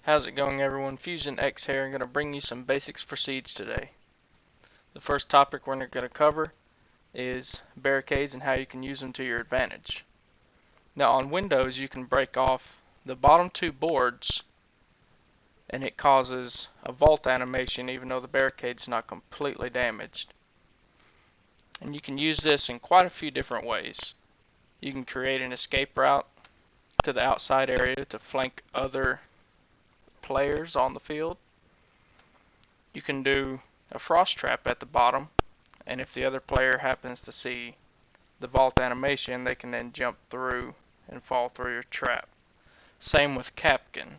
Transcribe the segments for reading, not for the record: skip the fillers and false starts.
How's it going, everyone? Fusion X here. I'm going to bring you some basics for Siege today. The first topic we're going to cover is barricades and how you can use them to your advantage. Now on Windows you can break off the bottom two boards and it causes a vault animation even though the barricade's not completely damaged. And you can use this in quite a few different ways. You can create an escape route to the outside area to flank other players on the field. You can do a frost trap at the bottom, and if the other player happens to see the vault animation, they can then jump through and fall through your trap. Same with Kapkan.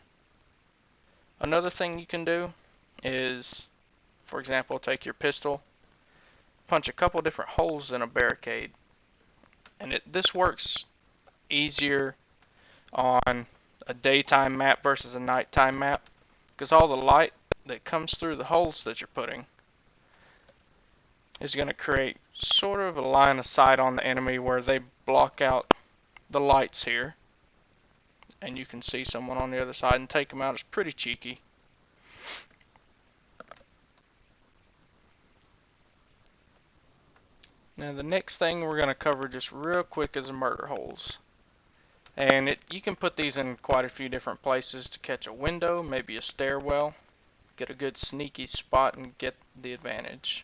Another thing you can do is, for example, take your pistol, punch a couple different holes in a barricade, and this works easier on a daytime map versus a nighttime map because all the light that comes through the holes that you're putting is going to create sort of a line of sight on the enemy where they block out the lights here and you can see someone on the other side and take them out. It's pretty cheeky. Now the next thing we're going to cover just real quick is the murder holes. And you can put these in quite a few different places to catch a window, maybe a stairwell, get a good sneaky spot and get the advantage.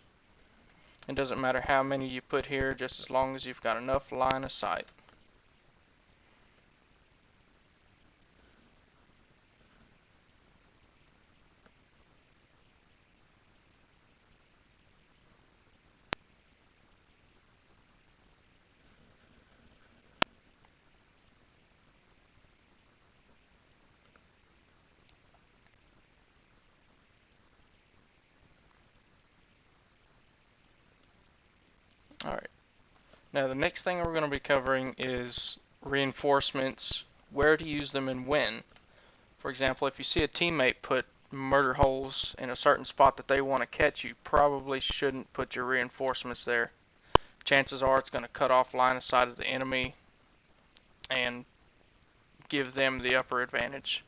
It doesn't matter how many you put here, just as long as you've got enough line of sight. Alright, now the next thing we're going to be covering is reinforcements, where to use them and when. For example, if you see a teammate put murder holes in a certain spot that they want to catch, you probably shouldn't put your reinforcements there. Chances are it's going to cut off line of sight of the enemy and give them the upper advantage.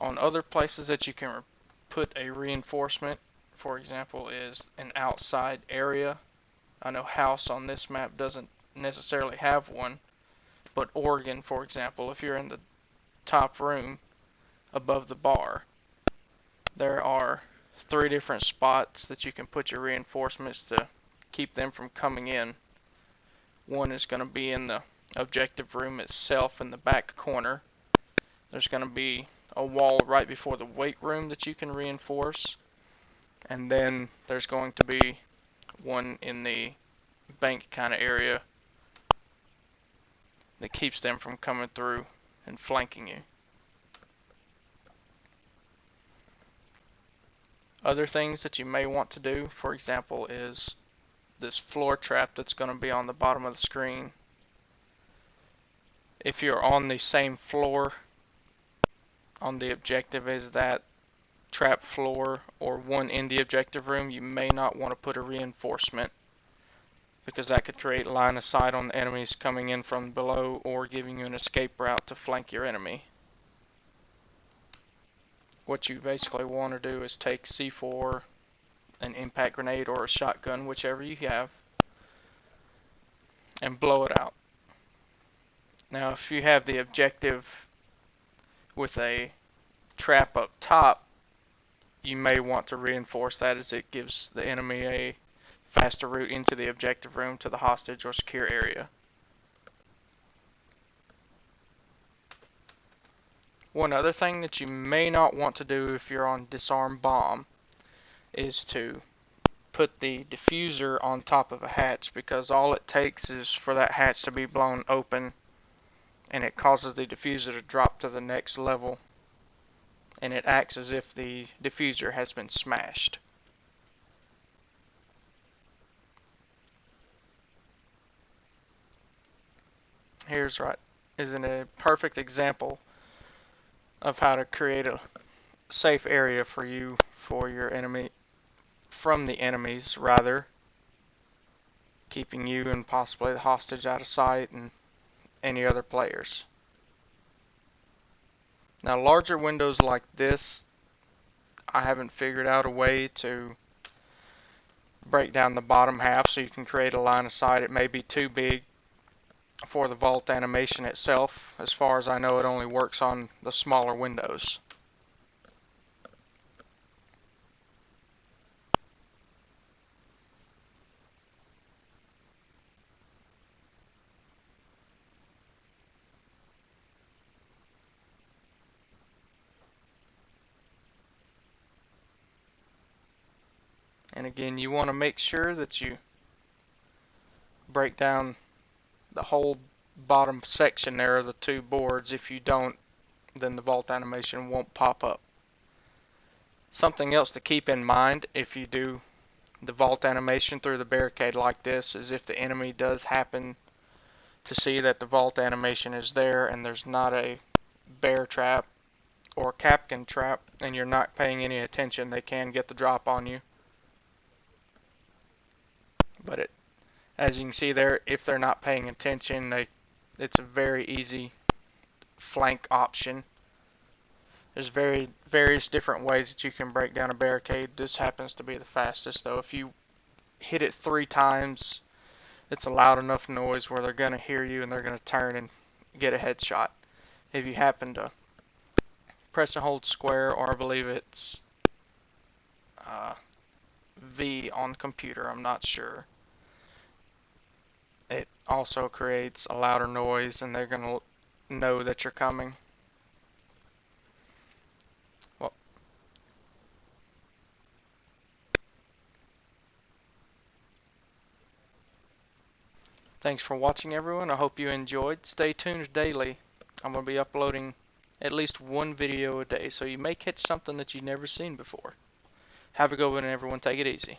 On other places that you can put a reinforcement, for example, is an outside area. I know House on this map doesn't necessarily have one, but Oregon, for example, if you're in the top room above the bar, there are 3 different spots that you can put your reinforcements to keep them from coming in. One is going to be in the objective room itself in the back corner. There's going to be a wall right before the weight room that you can reinforce, and then there's going to be one in the bank kind of area that keeps them from coming through and flanking you. Other things that you may want to do, for example, is this floor trap that's going to be on the bottom of the screen. If you're on the same floor on the objective as that trap floor or one in the objective room, you may not want to put a reinforcement because that could create line of sight on the enemies coming in from below or giving you an escape route to flank your enemy. What you basically want to do is take C4, an impact grenade, or a shotgun, whichever you have, and blow it out. Now if you have the objective with a trap up top, you may want to reinforce that as it gives the enemy a faster route into the objective room to the hostage or secure area. One other thing that you may not want to do if you're on disarm bomb is to put the diffuser on top of a hatch, because all it takes is for that hatch to be blown open and it causes the diffuser to drop to the next level and it acts as if the diffuser has been smashed. Isn't a perfect example of how to create a safe area for you, for your enemy, from the enemies rather, keeping you and possibly the hostage out of sight and any other players. Now larger windows like this, I haven't figured out a way to break down the bottom half so you can create a line of sight. It may be too big for the vault animation itself. As far as I know, it only works on the smaller windows. And again, you want to make sure that you break down the whole bottom section there of the two boards. If you don't, then the vault animation won't pop up. Something else to keep in mind if you do the vault animation through the barricade like this is if the enemy does happen to see that the vault animation is there and there's not a bear trap or Kapkan trap and you're not paying any attention, they can get the drop on you. But as you can see there, if they're not paying attention, it's a very easy flank option. There's various different ways that you can break down a barricade. This happens to be the fastest though. If you hit it 3 times, it's a loud enough noise where they're going to hear you and they're going to turn and get a headshot. If you happen to press and hold square, or I believe it's V on the computer, I'm not sure, it also creates a louder noise and they're going to know that you're coming. Well, thanks for watching everyone. I hope you enjoyed. Stay tuned daily. I'm going to be uploading at least one video a day, so you may catch something that you've never seen before. Have a good one, everyone. Take it easy.